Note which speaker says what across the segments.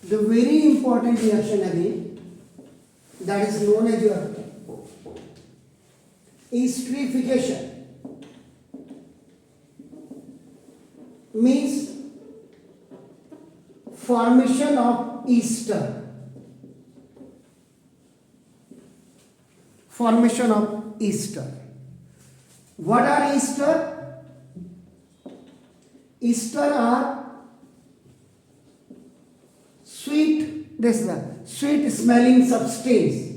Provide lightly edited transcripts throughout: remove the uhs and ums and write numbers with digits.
Speaker 1: the very important reaction again, that is known as your esterification. Means formation of ester. Formation of ester. What are ester? Ester are sweet, this is a sweet smelling substance.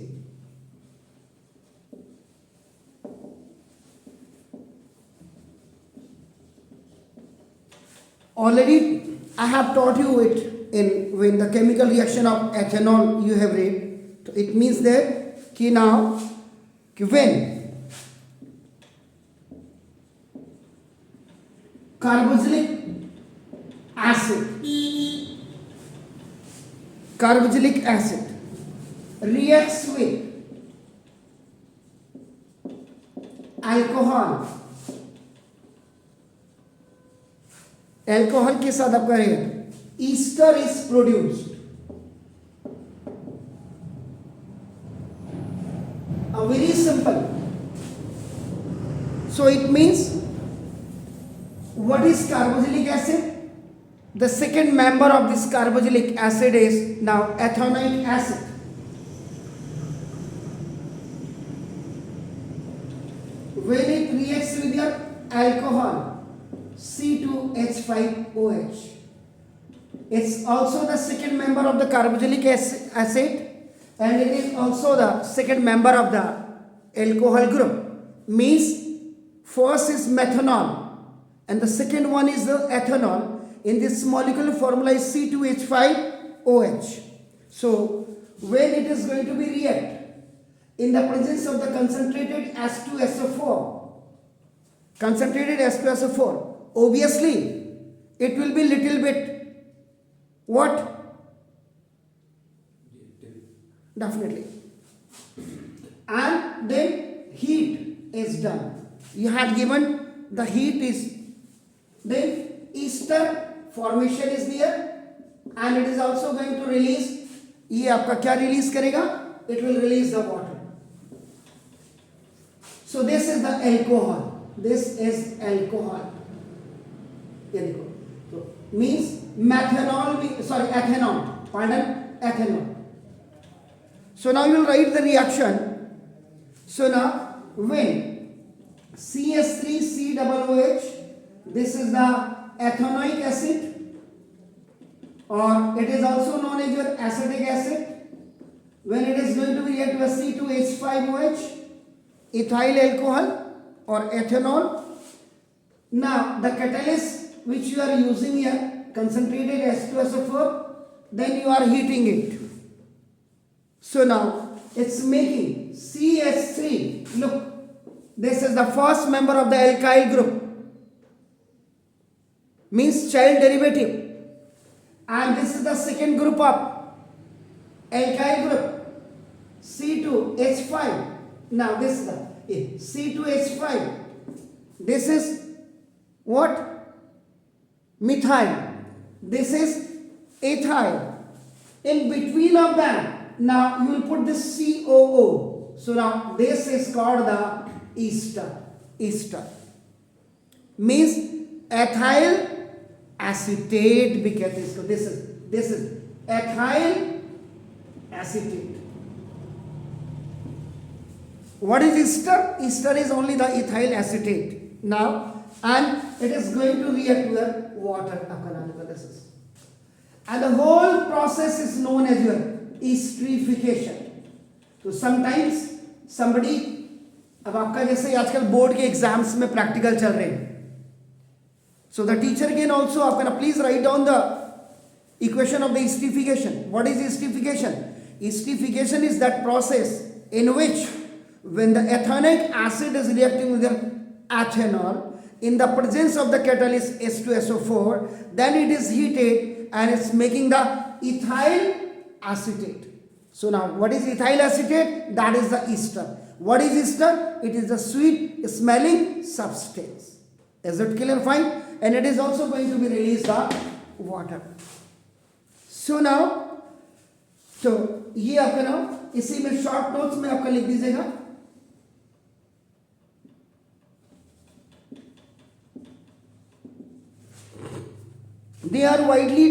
Speaker 1: Already I have taught you it in when the chemical reaction of ethanol you have read. It means that कि now when carboxylic acid reacts with alcohol के साथ आपका react, ester is produced. Very simple. So it means what is carboxylic acid? The second member of this carboxylic acid is now ethanoic acid. When it reacts with your alcohol C2H5OH, it's also the second member of the carboxylic acid, and it is also the second member of the alcohol group. Means first is methanol and the second one is the ethanol. In this molecular formula is C2H5OH. So when it is going to be react in the presence of the concentrated H2SO4, obviously it will be little bit what? Definitely. And then heat is done. You had given the heat is, then ester formation is there, and it is also going to release, ये आपका क्या release करेगा? It will release the water. So this is the alcohol. This is alcohol. ये देखो. So means ethanol. So now you will write the reaction. So now when CH3COOH, this is the ethanoic acid, or it is also known as your acetic acid. When it is going to be react with C2H5OH, ethyl alcohol or ethanol. Now the catalyst which you are using here, concentrated H2SO4, then you are heating it. So now it's making CH3. Look, this is the first member of the alkyl group. Means child derivative. And this is the second group of alkyl group, C2H5. Now this is the C2H5. This is what? Methyl. This is ethyl. In between of them, now you will put this COO. So now this is called the ester. Means ethyl acetate भी कहते हैं इसको. This is ethyl acetate. What is ester? Ester is only the ethyl acetate. Now, and it is going to react with water. And the whole process is known as your esterification. So sometimes somebody, अब आपका जैसे आजकल board के exams में practical चल रहे हैं. So the teacher can also, आपका please write down the equation of the esterification. What is esterification? Esterification is that process in which when the ethanoic acid is reacting with the ethanol in the presence of the catalyst H2SO4, then it is heated and it's making the ethyl acetate. So now what is ethyl acetate? That is the ester. What is ester? It is a sweet smelling substance. Is it clear? Fine. And it is also going to be released the water. So now तो ये आपका नाम, इसी में short notes में आपका लिख दीजिएगा। They are widely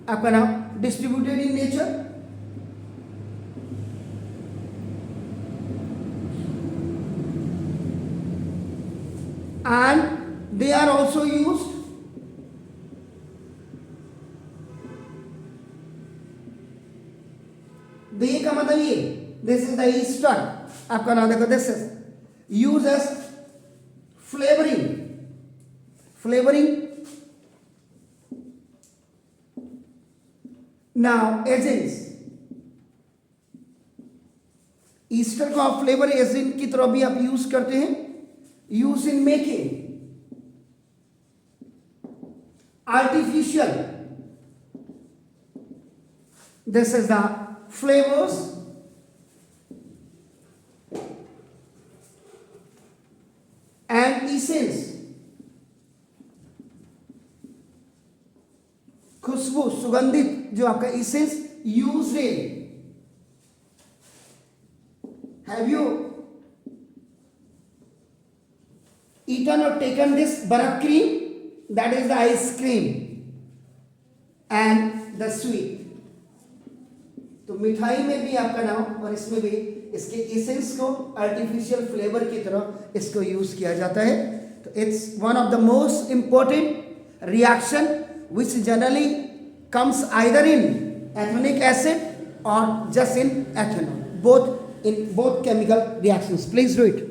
Speaker 1: आपका नाम distributed in nature, and they are also used दे का मतलब ये, दिस इज द ईस्टर्न आपका नाम देखो, this is use as flavouring now agents, ester को आप फ्लेवर एजेंट की तरह भी आप यूज करते हैं, use in making artificial, this is the flavors and essence, खुशबू सुगंधित जो आपका essence use in, have you eaten or taken this बर्फ cream, that is the ice cream and the sweet, तो मिठाई में भी आपका नाम और इसमें भी इसके एसेंस को आर्टिफिशियल फ्लेवर की तरह इसको यूज किया जाता है। तो it's one of the most important reaction which generally comes either in ethanoic acid or just in ethanol, both chemical reactions. Please do it.